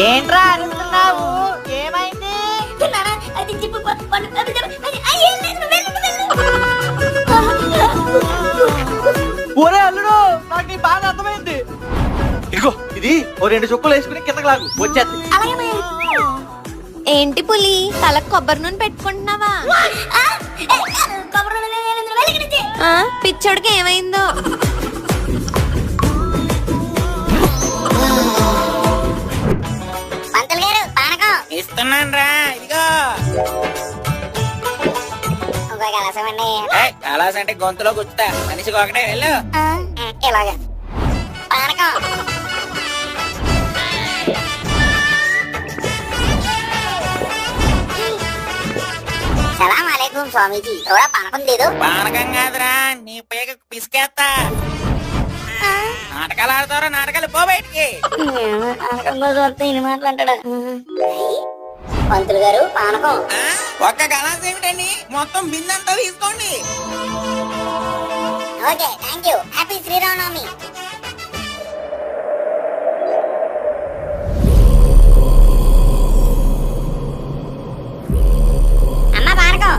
ఏంట్రా అరుస్తున్నావు? ఏమైంది? ఒరే అల్లుడు, నాకు నీ బాగా అర్థమైంది. ఇదిగో ఇది ఓ 2 చుక్కలు వేసుకుని కిందకి లాగు, వచ్చేది. ఏంటి పులి, తలకు కొబ్బరి నూనె పెట్టుకుంటున్నావా? పిచ్చోడికి ఏమైందో? ఇస్తున్నాను రా, ఇదిగో. కలాస అంటే గొంతులో గుచ్చుతా, మనిషికి ఒకటే. వెళ్ళు. ఇలాగా పానకం. సలాం అలైకుం స్వామీజీ, थोड़ा పానకం లేదు. పానకం కాదురా, నీ పేక పిసికేస్తా. నాటకాలు ఆడతారా? నాటకాలు పో బయటికి. మాట్లాడాడు. పంతులు గారు పానకం. ఒక్క గలాస్ ఏమిటండి, మొత్తం బిందంతా తీసుకోండి. Okay, thank you. Happy Sri Rama Navami. అమ్మ పానకం.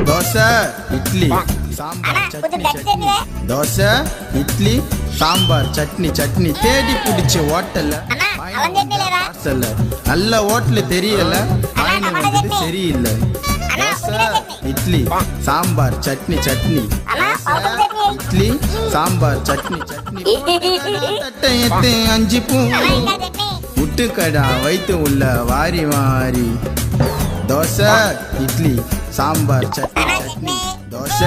దోశ ఇడ్లీ సాంబార్ చట్నీ చట్నీ దోశ ఇడ్లీ సాంబార్ చట్నీ చట్నీ தேடி பிடிச்ச ஹோட்டல்ல பார்சல்ல நல்ல ஹோட்டல் தெரியல ஆயின வந்து சரியில்லை దోశ ఇడ్లీ సాంబార్ చట్నీ చట్నీ ఇడ్లీ సాంబార్ చట్నీ చట్నీ தட்டை 5 பூ முட்டுக்கடா வைத்து உள்ள வாரி வாரி దోశ ఇడ్లీ సాంబార్ చట్నీ చట్నీ దోశ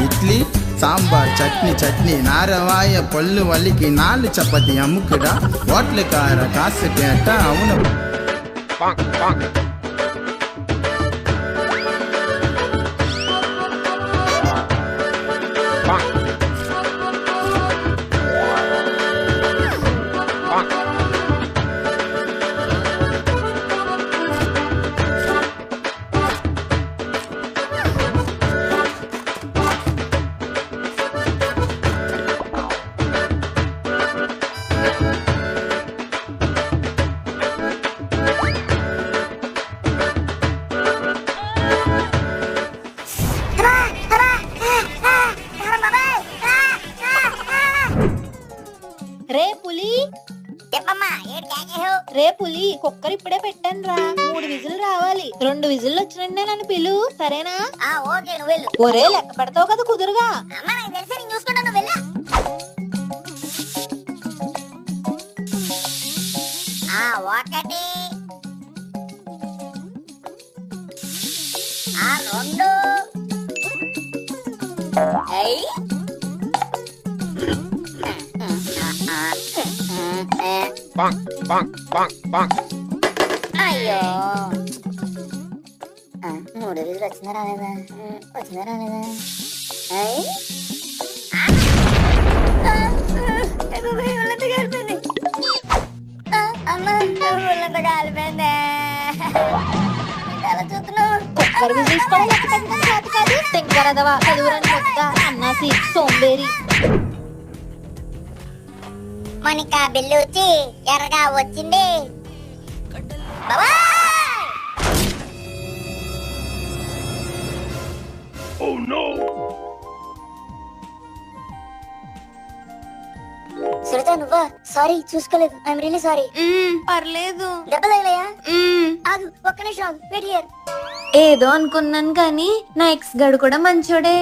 ఇడ్లీ సాంబార్ చట్నీ చట్నీ నారవాయ పళ్ళు వలికి 4 చపాతి అమ్ముకుడా హోటల్కార కాసు కేట అవును. రే పులి, రే పులి, కుక్కర్ ఇప్పుడే పెట్టాను రా. 3 విజిల్ రావాలి. 2 విజిల్ వచ్చినంటే నన్ను పిలు, సరేనా? ఒరే లెక్క పెడతావు కదా కుదురుగా. ఒకటి 2 అయ్యో 3 రోజులు వచ్చిందా రాలేదా? కుక్కర్ విజిల్స్ కూడా లెక్క పెట్టడం చేత కాదు. తెంగరదవా చదువురని ముద్ద అన్నాసి సోంబేరి. మనకి ఆ బిల్లు వచ్చి ఎర్రగా వచ్చింది. సురత నువ్వా? సారీ, చూసుకోలేదు. I'm really sorry. పర్లేదు. దెబ్బ తగిలాయా? ఆగు, ఒక్క నిమిషం ఆగు. Wait here. ఏదో అనుకున్నాను కానీ నా ఎక్స్ గడు కూడా మంచోడే.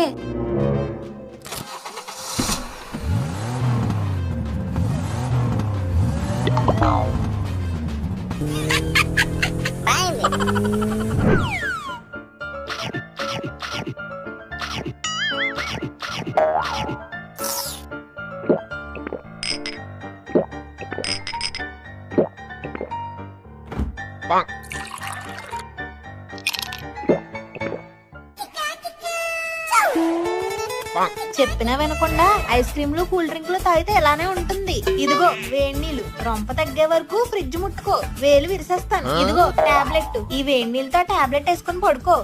చెప్పినా వినకుండా ఐస్ క్రీమ్లు కూల్ డ్రింక్లు తాగితే ఇలానే ఉంటుంది. ఇదిగో వేడి నీళ్ళు, రొంప తగ్గే వరకు ఫ్రిడ్జ్ ముట్టుకో, వేలు విరిసేస్తాను. ఇదిగో టాబ్లెట్, ఈ వేడి నీళ్ళతో టాబ్లెట్ వేసుకొని పడుకో.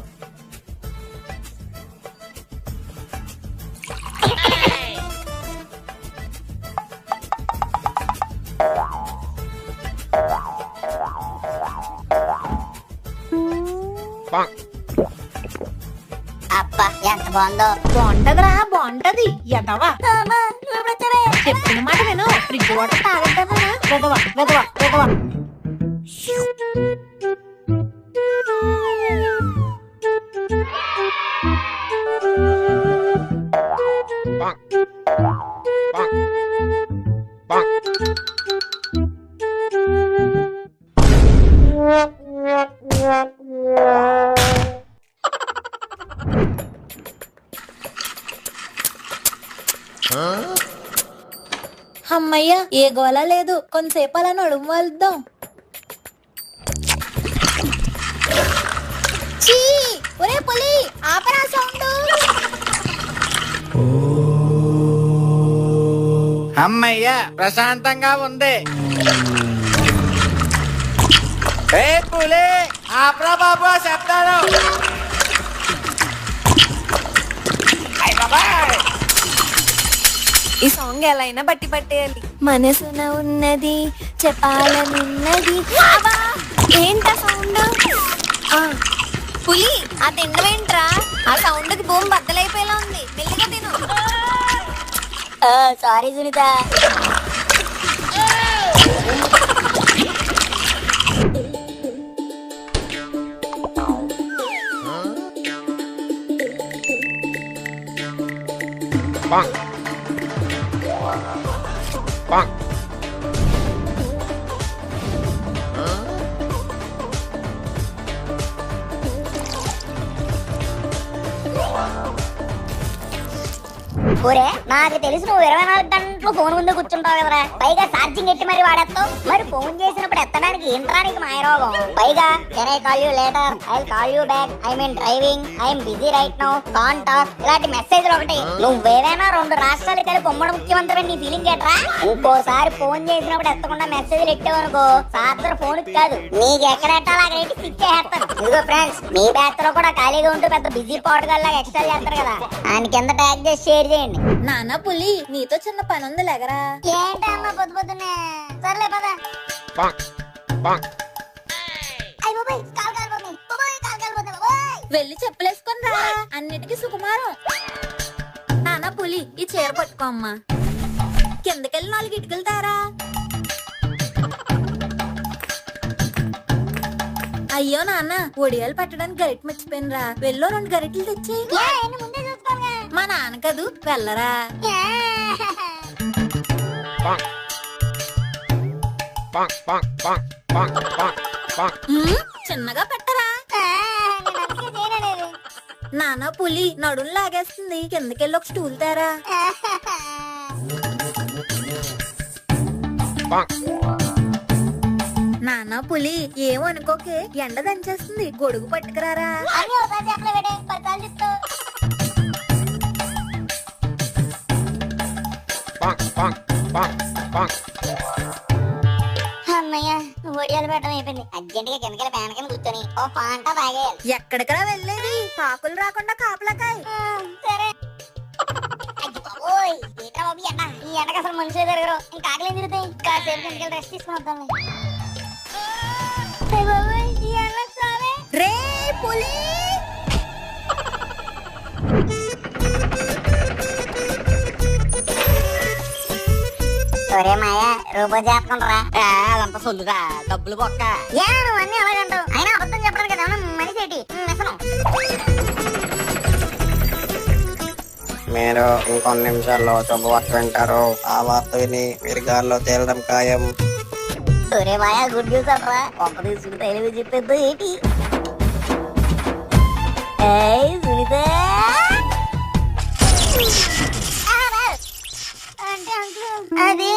అబ్బా ఎంత బాగుందో. బాగుంటదిరా, బాగుంటది. ఎదవా చెప్పిన మాట విను. ఫ్రిడ్జ్ వాటర్ తాగద్దామా? వెదవా వెదవా వెదవా. అమ్మయ్య, ఏ గోళ లేదు. కొంతసేపు అలా నడుము వెళ్దాం. ఒరే పులి, ఆపరా సౌండ్. అమ్మయ్య ప్రశాంతంగా ఉంది. ఏ పులి ఆపరా బాబు చెప్తాను. ఈ సాంగ్ ఎలా అయినా బట్టి పట్టేయాలి. మనసున ఉన్నది చెప్పాలనున్నది. ఏంటా సౌండ్? పులి, ఆ తిండవేంట్రా? ఆ సౌండ్ కి భూమి బద్దలైపోయేలా ఉంది. మెల్లిగా తిను. సారీ సునీత. ఒరే, నాకు తెలుసు నువ్వు 24 గంటలు ఫోన్ ముందు కూర్చుంటావు కదరా. పైగా ఛార్జింగ్ ఎట్టి మరి వాడేస్తావు. మరి ఫోన్ చేసినప్పుడు ఎత్తడానికి ఏంట్రానికి మాయరోగం. పైగా can I call you later, I call you back, I mean driving, I'm busy right now, can't talk, ఇలాంటి మెసేజ్లు ఒకటి. నువ్వేదైనా 2 రాష్ట్రాలు కలిపి ఉమ్మడి ముఖ్యమంత్రి నీ ఫీలింగ్ ఏట్రా? ఇంకోసారి ఫోన్ చేసినప్పుడు ఎత్తకుండా మెసేజ్లు ఎట్టావనుకో, సార్ ఫోన్ కాదు నీకు ఎక్కడ ఎట్టాలో అక్కడ ఎట్టి స్టిక్ చేస్తాను. ఇదిగో ఫ్రెండ్స్, మీ బ్యాచ్ లో కూడా ఖాళీగా ఉంటూ పెద్ద బిజీ పోటగాళ్ళ ఎక్స్ట్రా చేస్తారు కదా, ఆయన కింద ట్యాగ్ చేసి షేర్ చేయండి. నాన్న పులి, నీతో చిన్న పని ఉంది లేగరా. ఏంటమ్మా పొద్దు పొద్దునే? సర్లే పద. వెళ్ళి చెప్పులేసుకొని రా. అన్నిటికీ సుకుమారం. నాన్న పులి, ఈ చీర పట్టుకో అమ్మా. కిందకెళ్ళి 4 ఇటుకలు తారా. అయ్యో నాన్న, ఒడియాలు పెట్టడానికి గరిట మర్చిపోయినరా. వెళ్ళో 2 గరిటలు తెచ్చి. మా నాన్న కదూ, వెళ్ళరా. చిన్నగా పెట్టరా. నాన్న పులి, నడుం లాగేస్తుంది. కిందకెళ్ళి ఒక స్టూల్ తారా. నాన్న పులి, ఏమనుకోకే, ఎండ దంచేస్తుంది. గొడుగు పట్టుకురారా. అమ్మయ్య, ఒడియాలు పెట్టడం అయిపోయింది. అర్జెంట్ గా కిందకెళ్ళి ఫ్యాన్ కింద కూర్చొని ఓ పాంట తాగేయాలి. ఎక్కడికరా వెళ్ళేది? కాకులు రాకుండా కాపలాకాయ్. సరే. ఈ ఎండకు అసలు మనుషులు తిరగరు. ఇంకా ఆకలి ఏం తిరుగుతాయి? కాసేపు కిందకెళ్ళి రెస్ట్ తీసుకుని వద్దాం. రే పులి, ఒరే మాయా, రూపో చేసుకుంటారా? అదంతా సొల్లురా, డబ్బులు బొక్క. నువ్వు అన్ని అలాగంటావు. అయినా అబద్ధం చెప్పడానికి కదా మనిషి ఏంటి మిసను. మీరు ఇంకొన్ని నిమిషాల్లో శుభవార్త వింటారు. ఆ వార్త విని మీరు గాల్లో తేలడం ఖాయం. ఒరే మాయా, గుడ్ న్యూస్ అంటారా? ఒక్క తీసుకుంటే తెలివి చెప్పేద్దు ఏంటి? సునీత, అది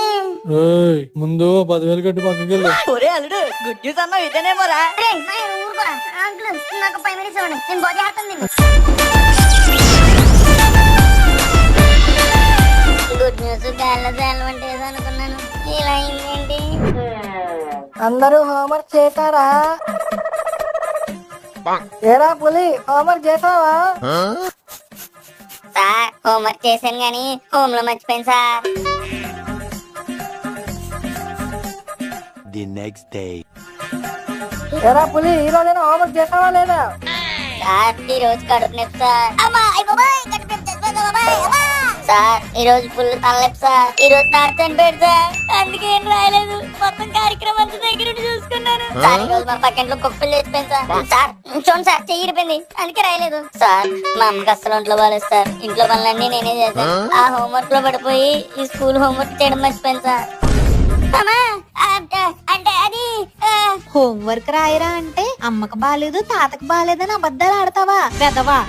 ముందు 10,000 కట్టి పక్కకి వెళ్ళు. ఒరే అల్లుడు, గుడ్ న్యూస్ అన్నావు ఇదేనేమోరా. ఊరుకోరా అంకుల్, నాకు 5 minutes ఇవ్వండి, నేను బాగా చేస్తాను. అందరూ హోంవర్క్ చేశారా? ఏరా పులి, హోంవర్క్ చేసావా? సార్ హోంవర్క్ చేశాను గానీ హోమ్ లో మర్చిపోయాను సార్. ఏరా పులి, ఈ రోజైనా హోంవర్క్ చేసావా లేదా? సార్ ఈ రోజు కడుపు నొప్పి సార్. సార్ ఈ రోజు ఫుల్ తలనొప్పి సార్. ఈ రోజు తాత చనిపోయాడు సార్, అందుకే ఏం రాయలేదు. మొత్తం కార్యక్రమం అంతా దగ్గర నుండి చూసుకున్నాను సార్. ఈ రోజు మా పక్కింట్లో కుప్పలు లేచిపోయింది సార్. సార్ చూడండి సార్, చెయ్యి ఇరిపోయింది, అందుకే రాయలేదు సార్. మా అమ్మకి అసలు ఒంట్లో బాలేదు సార్. ఇంట్లో పనులన్నీ నేనే చేశాను. ఆ హోంవర్క్ లో పడిపోయి ఈ స్కూల్ హోంవర్క్ చేయడం మర్చిపోయాను సార్. అంటే అది హోంవర్క్ రాయరా అంటే అమ్మకి బాలేదు తాతకి బాలేదని అబద్ధాలు ఆడతావా వెదవా?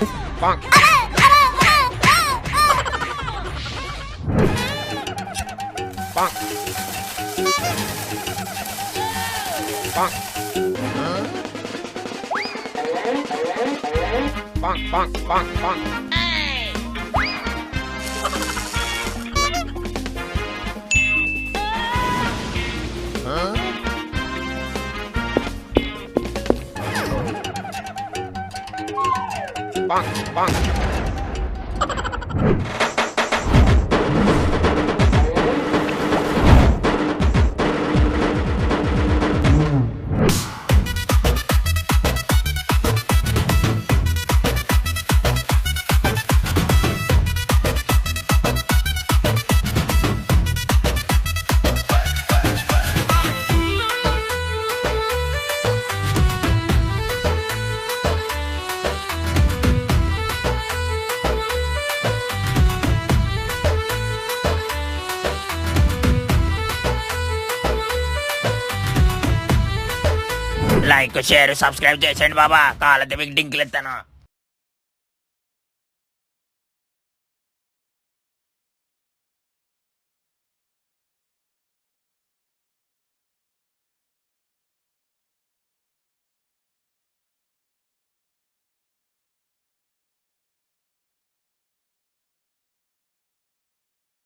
లైక్ షేర్ సబ్స్క్రైబ్ చేసేయండి బాబా. కాళ్ళతో మీకు డింకులు ఎత్తాను.